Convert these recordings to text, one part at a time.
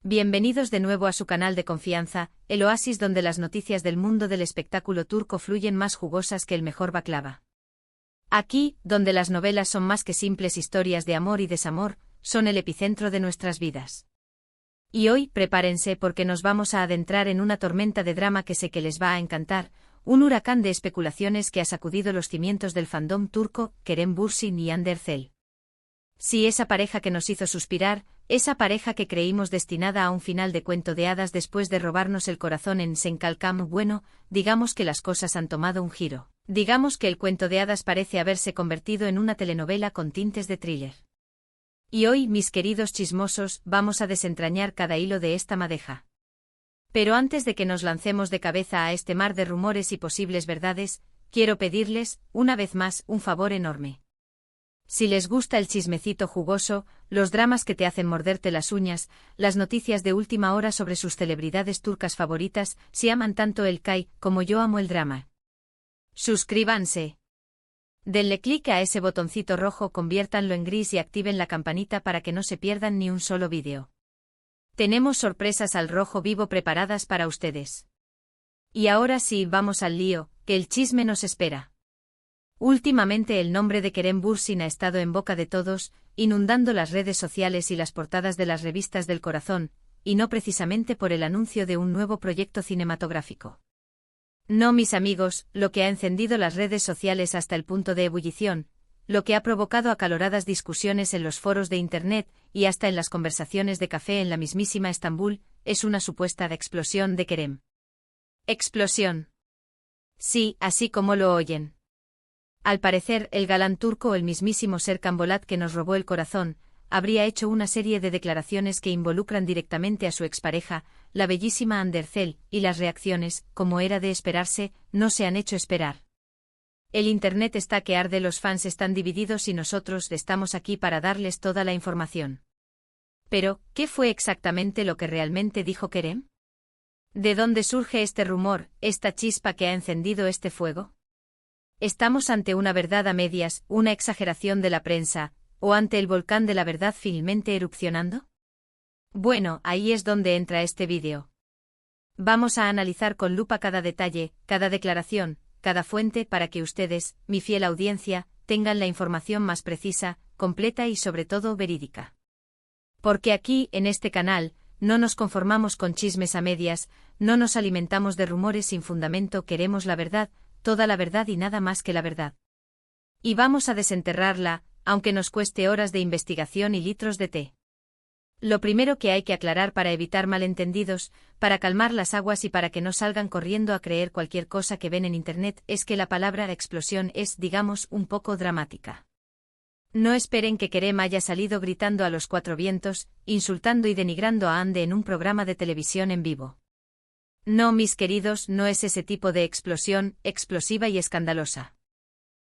Bienvenidos de nuevo a su canal de confianza, el oasis donde las noticias del mundo del espectáculo turco fluyen más jugosas que el mejor baklava. Aquí, donde las novelas son más que simples historias de amor y desamor, son el epicentro de nuestras vidas. Y hoy, prepárense porque nos vamos a adentrar en una tormenta de drama que sé que les va a encantar, un huracán de especulaciones que ha sacudido los cimientos del fandom turco, Kerem Bürsin y Hande Erçel. Sí, esa pareja que nos hizo suspirar, esa pareja que creímos destinada a un final de cuento de hadas después de robarnos el corazón en Senkalkam. Bueno, digamos que las cosas han tomado un giro. Digamos que el cuento de hadas parece haberse convertido en una telenovela con tintes de thriller. Y hoy, mis queridos chismosos, vamos a desentrañar cada hilo de esta madeja. Pero antes de que nos lancemos de cabeza a este mar de rumores y posibles verdades, quiero pedirles, una vez más, un favor enorme. Si les gusta el chismecito jugoso, los dramas que te hacen morderte las uñas, las noticias de última hora sobre sus celebridades turcas favoritas, si aman tanto el K como yo amo el drama, suscríbanse. Denle clic a ese botoncito rojo, conviértanlo en gris y activen la campanita para que no se pierdan ni un solo vídeo. Tenemos sorpresas al rojo vivo preparadas para ustedes. Y ahora sí, vamos al lío, que el chisme nos espera. Últimamente el nombre de Kerem Bürsin ha estado en boca de todos, inundando las redes sociales y las portadas de las revistas del corazón, y no precisamente por el anuncio de un nuevo proyecto cinematográfico. No, mis amigos, lo que ha encendido las redes sociales hasta el punto de ebullición, lo que ha provocado acaloradas discusiones en los foros de Internet y hasta en las conversaciones de café en la mismísima Estambul, es una supuesta explosión de Kerem. ¿Explosión? Sí, así como lo oyen. Al parecer, el galán turco, el mismísimo Serkan Bolat que nos robó el corazón, habría hecho una serie de declaraciones que involucran directamente a su expareja, la bellísima Hande Erçel, y las reacciones, como era de esperarse, no se han hecho esperar. El Internet está que arde, los fans están divididos y nosotros estamos aquí para darles toda la información. Pero, ¿qué fue exactamente lo que realmente dijo Kerem? ¿De dónde surge este rumor, esta chispa que ha encendido este fuego? ¿Estamos ante una verdad a medias, una exageración de la prensa, o ante el volcán de la verdad finalmente erupcionando? Bueno, ahí es donde entra este vídeo. Vamos a analizar con lupa cada detalle, cada declaración, cada fuente para que ustedes, mi fiel audiencia, tengan la información más precisa, completa y sobre todo verídica. Porque aquí, en este canal, no nos conformamos con chismes a medias, no nos alimentamos de rumores sin fundamento, queremos la verdad, toda la verdad y nada más que la verdad. Y vamos a desenterrarla, aunque nos cueste horas de investigación y litros de té. Lo primero que hay que aclarar para evitar malentendidos, para calmar las aguas y para que no salgan corriendo a creer cualquier cosa que ven en Internet, es que la palabra explosión es, digamos, un poco dramática. No esperen que Kerem haya salido gritando a los cuatro vientos, insultando y denigrando a Hande en un programa de televisión en vivo. No, mis queridos, no es ese tipo de explosión, explosiva y escandalosa.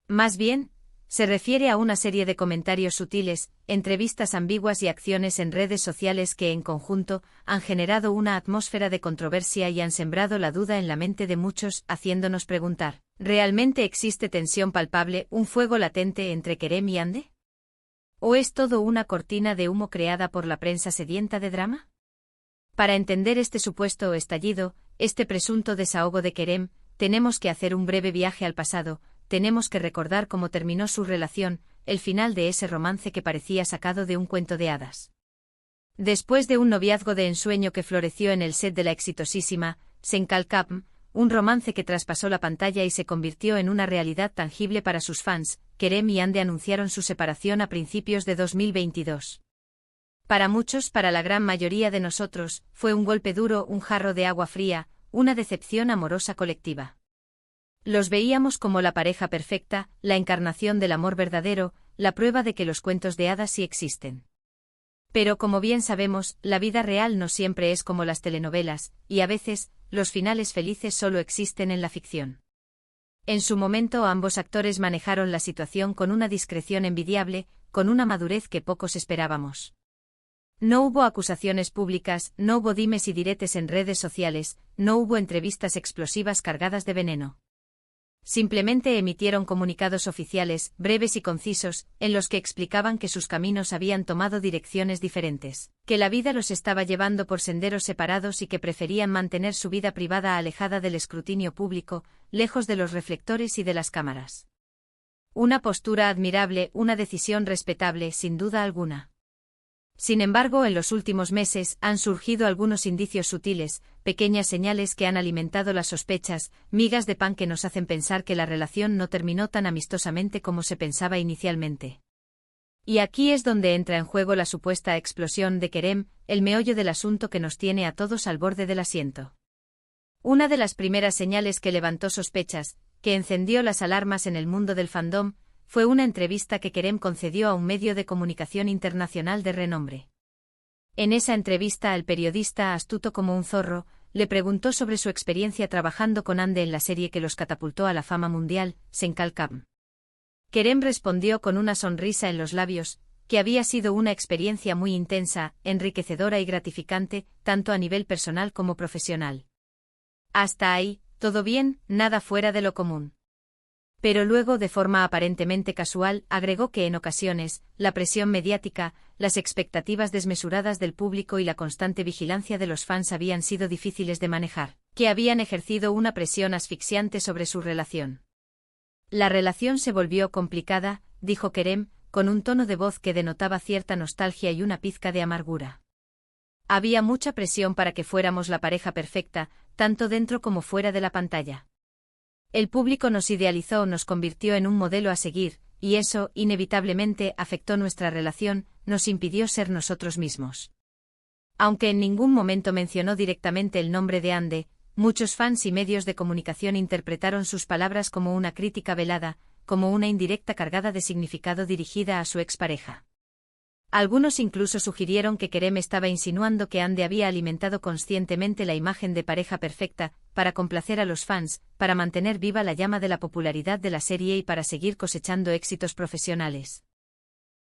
Más bien, se refiere a una serie de comentarios sutiles, entrevistas ambiguas y acciones en redes sociales que en conjunto han generado una atmósfera de controversia y han sembrado la duda en la mente de muchos, haciéndonos preguntar, ¿realmente existe tensión palpable, un fuego latente entre Kerem y Hande? ¿O es todo una cortina de humo creada por la prensa sedienta de drama? Para entender este supuesto estallido, este presunto desahogo de Kerem, tenemos que hacer un breve viaje al pasado, tenemos que recordar cómo terminó su relación, el final de ese romance que parecía sacado de un cuento de hadas. Después de un noviazgo de ensueño que floreció en el set de la exitosísima Senkalkam, un romance que traspasó la pantalla y se convirtió en una realidad tangible para sus fans, Kerem y Hande anunciaron su separación a principios de 2022. Para muchos, para la gran mayoría de nosotros, fue un golpe duro, un jarro de agua fría, una decepción amorosa colectiva. Los veíamos como la pareja perfecta, la encarnación del amor verdadero, la prueba de que los cuentos de hadas sí existen. Pero como bien sabemos, la vida real no siempre es como las telenovelas, y a veces, los finales felices solo existen en la ficción. En su momento ambos actores manejaron la situación con una discreción envidiable, con una madurez que pocos esperábamos. No hubo acusaciones públicas, no hubo dimes y diretes en redes sociales, no hubo entrevistas explosivas cargadas de veneno. Simplemente emitieron comunicados oficiales, breves y concisos, en los que explicaban que sus caminos habían tomado direcciones diferentes, que la vida los estaba llevando por senderos separados y que preferían mantener su vida privada alejada del escrutinio público, lejos de los reflectores y de las cámaras. Una postura admirable, una decisión respetable, sin duda alguna. Sin embargo, en los últimos meses han surgido algunos indicios sutiles, pequeñas señales que han alimentado las sospechas, migas de pan que nos hacen pensar que la relación no terminó tan amistosamente como se pensaba inicialmente. Y aquí es donde entra en juego la supuesta explosión de Kerem, el meollo del asunto que nos tiene a todos al borde del asiento. Una de las primeras señales que levantó sospechas, que encendió las alarmas en el mundo del fandom, fue una entrevista que Kerem concedió a un medio de comunicación internacional de renombre. En esa entrevista el periodista, astuto como un zorro, le preguntó sobre su experiencia trabajando con Ande en la serie que los catapultó a la fama mundial, Senkalkam. Kerem respondió con una sonrisa en los labios, que había sido una experiencia muy intensa, enriquecedora y gratificante, tanto a nivel personal como profesional. Hasta ahí, todo bien, nada fuera de lo común. Pero luego, de forma aparentemente casual, agregó que en ocasiones, la presión mediática, las expectativas desmesuradas del público y la constante vigilancia de los fans habían sido difíciles de manejar, que habían ejercido una presión asfixiante sobre su relación. La relación se volvió complicada, dijo Kerem, con un tono de voz que denotaba cierta nostalgia y una pizca de amargura. Había mucha presión para que fuéramos la pareja perfecta, tanto dentro como fuera de la pantalla. El público nos idealizó, nos convirtió en un modelo a seguir, y eso, inevitablemente, afectó nuestra relación, nos impidió ser nosotros mismos. Aunque en ningún momento mencionó directamente el nombre de Ande, muchos fans y medios de comunicación interpretaron sus palabras como una crítica velada, como una indirecta cargada de significado dirigida a su expareja. Algunos incluso sugirieron que Kerem estaba insinuando que Ande había alimentado conscientemente la imagen de pareja perfecta, para complacer a los fans, para mantener viva la llama de la popularidad de la serie y para seguir cosechando éxitos profesionales.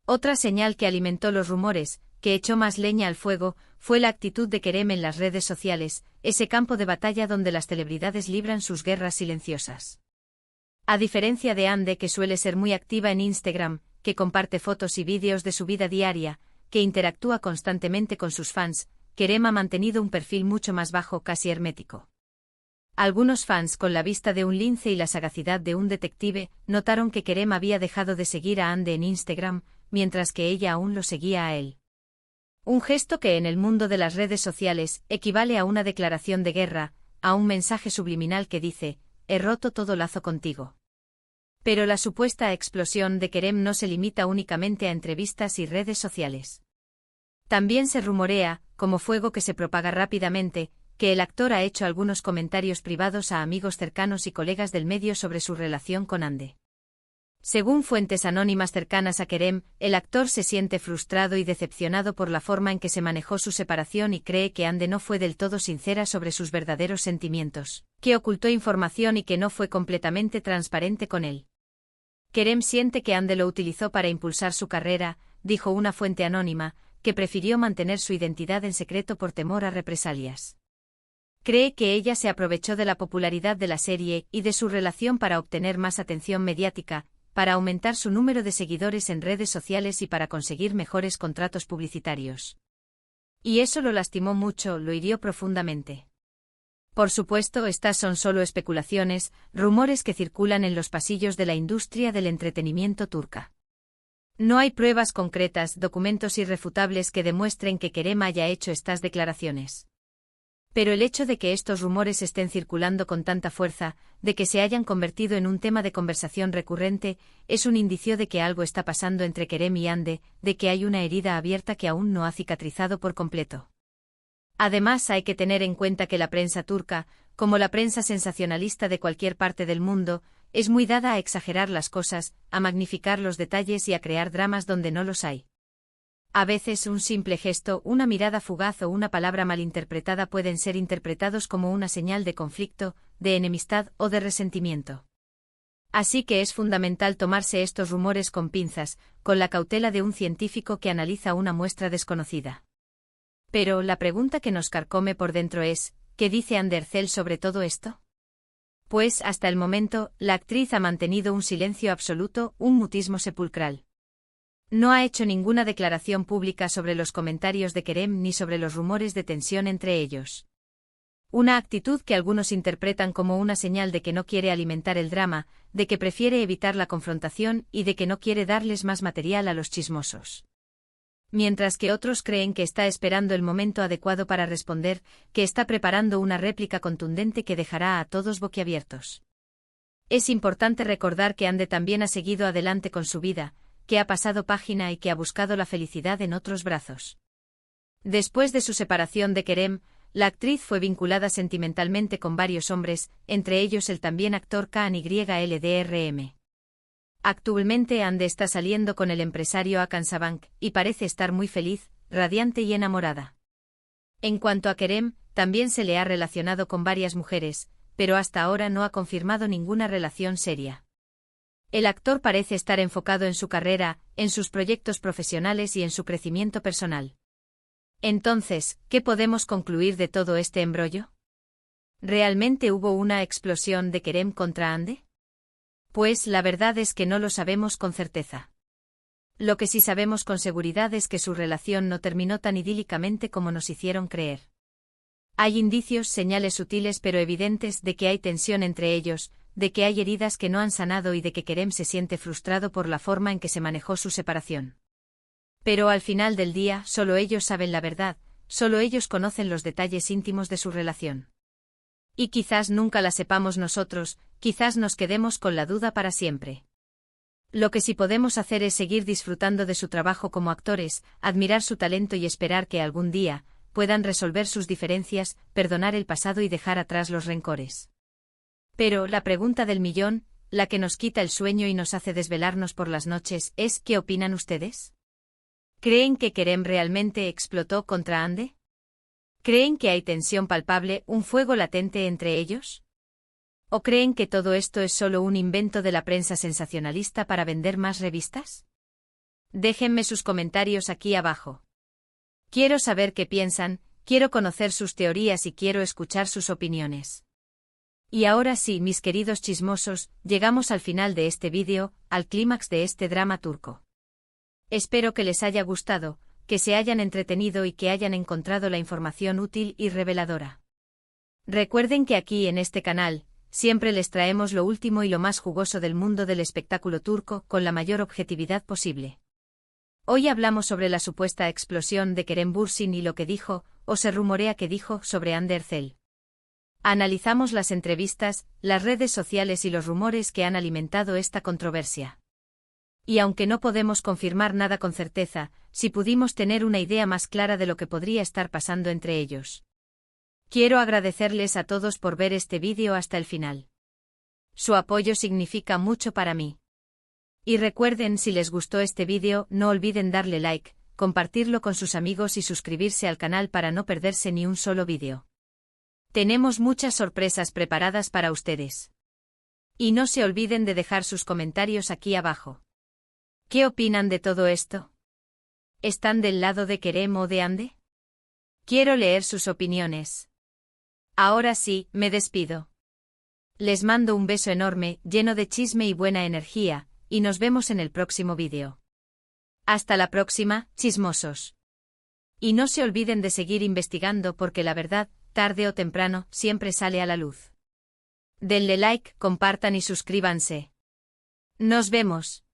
Otra señal que alimentó los rumores, que echó más leña al fuego, fue la actitud de Kerem en las redes sociales, ese campo de batalla donde las celebridades libran sus guerras silenciosas. A diferencia de Ande, que suele ser muy activa en Instagram, que comparte fotos y vídeos de su vida diaria, que interactúa constantemente con sus fans, Kerem ha mantenido un perfil mucho más bajo, casi hermético. Algunos fans, con la vista de un lince y la sagacidad de un detective, notaron que Kerem había dejado de seguir a Ande en Instagram, mientras que ella aún lo seguía a él. Un gesto que en el mundo de las redes sociales equivale a una declaración de guerra, a un mensaje subliminal que dice: he roto todo lazo contigo. Pero la supuesta explosión de Kerem no se limita únicamente a entrevistas y redes sociales. También se rumorea, como fuego que se propaga rápidamente, que el actor ha hecho algunos comentarios privados a amigos cercanos y colegas del medio sobre su relación con Ande. Según fuentes anónimas cercanas a Kerem, el actor se siente frustrado y decepcionado por la forma en que se manejó su separación y cree que Ande no fue del todo sincera sobre sus verdaderos sentimientos, que ocultó información y que no fue completamente transparente con él. Kerem siente que Ande lo utilizó para impulsar su carrera, dijo una fuente anónima, que prefirió mantener su identidad en secreto por temor a represalias. Cree que ella se aprovechó de la popularidad de la serie y de su relación para obtener más atención mediática, para aumentar su número de seguidores en redes sociales y para conseguir mejores contratos publicitarios. Y eso lo lastimó mucho, lo hirió profundamente. Por supuesto, estas son solo especulaciones, rumores que circulan en los pasillos de la industria del entretenimiento turca. No hay pruebas concretas, documentos irrefutables que demuestren que Kerem haya hecho estas declaraciones. Pero el hecho de que estos rumores estén circulando con tanta fuerza, de que se hayan convertido en un tema de conversación recurrente, es un indicio de que algo está pasando entre Kerem y Ande, de que hay una herida abierta que aún no ha cicatrizado por completo. Además, hay que tener en cuenta que la prensa turca, como la prensa sensacionalista de cualquier parte del mundo, es muy dada a exagerar las cosas, a magnificar los detalles y a crear dramas donde no los hay. A veces un simple gesto, una mirada fugaz o una palabra malinterpretada pueden ser interpretados como una señal de conflicto, de enemistad o de resentimiento. Así que es fundamental tomarse estos rumores con pinzas, con la cautela de un científico que analiza una muestra desconocida. Pero la pregunta que nos carcome por dentro es, ¿qué dice Andercel sobre todo esto? Pues, hasta el momento, la actriz ha mantenido un silencio absoluto, un mutismo sepulcral. No ha hecho ninguna declaración pública sobre los comentarios de Kerem ni sobre los rumores de tensión entre ellos. Una actitud que algunos interpretan como una señal de que no quiere alimentar el drama, de que prefiere evitar la confrontación y de que no quiere darles más material a los chismosos. Mientras que otros creen que está esperando el momento adecuado para responder, que está preparando una réplica contundente que dejará a todos boquiabiertos. Es importante recordar que Ande también ha seguido adelante con su vida, que ha pasado página y que ha buscado la felicidad en otros brazos. Después de su separación de Kerem, la actriz fue vinculada sentimentalmente con varios hombres, entre ellos el también actor KNYLDRM. Actualmente Ande está saliendo con el empresario Hakan Sabank, y parece estar muy feliz, radiante y enamorada. En cuanto a Kerem, también se le ha relacionado con varias mujeres, pero hasta ahora no ha confirmado ninguna relación seria. El actor parece estar enfocado en su carrera, en sus proyectos profesionales y en su crecimiento personal. Entonces, ¿qué podemos concluir de todo este embrollo? ¿Realmente hubo una explosión de Kerem contra Ande? Pues la verdad es que no lo sabemos con certeza. Lo que sí sabemos con seguridad es que su relación no terminó tan idílicamente como nos hicieron creer. Hay indicios, señales sutiles pero evidentes de que hay tensión entre ellos, de que hay heridas que no han sanado y de que Kerem se siente frustrado por la forma en que se manejó su separación. Pero al final del día, solo ellos saben la verdad, solo ellos conocen los detalles íntimos de su relación. Y quizás nunca la sepamos nosotros, quizás nos quedemos con la duda para siempre. Lo que sí podemos hacer es seguir disfrutando de su trabajo como actores, admirar su talento y esperar que algún día puedan resolver sus diferencias, perdonar el pasado y dejar atrás los rencores. Pero la pregunta del millón, la que nos quita el sueño y nos hace desvelarnos por las noches, es ¿qué opinan ustedes? ¿Creen que Kerem realmente explotó contra Ande? ¿Creen que hay tensión palpable, un fuego latente entre ellos? ¿O creen que todo esto es solo un invento de la prensa sensacionalista para vender más revistas? Déjenme sus comentarios aquí abajo. Quiero saber qué piensan, quiero conocer sus teorías y quiero escuchar sus opiniones. Y ahora sí, mis queridos chismosos, llegamos al final de este vídeo, al clímax de este drama turco. Espero que les haya gustado, que se hayan entretenido y que hayan encontrado la información útil y reveladora. Recuerden que aquí en este canal, siempre les traemos lo último y lo más jugoso del mundo del espectáculo turco con la mayor objetividad posible. Hoy hablamos sobre la supuesta explosión de Kerem Bürsin y lo que dijo, o se rumorea que dijo, sobre Hande Erçel. Analizamos las entrevistas, las redes sociales y los rumores que han alimentado esta controversia. Y aunque no podemos confirmar nada con certeza, sí pudimos tener una idea más clara de lo que podría estar pasando entre ellos. Quiero agradecerles a todos por ver este vídeo hasta el final. Su apoyo significa mucho para mí. Y recuerden, si les gustó este vídeo, no olviden darle like, compartirlo con sus amigos y suscribirse al canal para no perderse ni un solo vídeo. Tenemos muchas sorpresas preparadas para ustedes. Y no se olviden de dejar sus comentarios aquí abajo. ¿Qué opinan de todo esto? ¿Están del lado de Kerem o de Ande? Quiero leer sus opiniones. Ahora sí, me despido. Les mando un beso enorme, lleno de chisme y buena energía, y nos vemos en el próximo vídeo. Hasta la próxima, chismosos. Y no se olviden de seguir investigando porque la verdad, tarde o temprano, siempre sale a la luz. Denle like, compartan y suscríbanse. Nos vemos.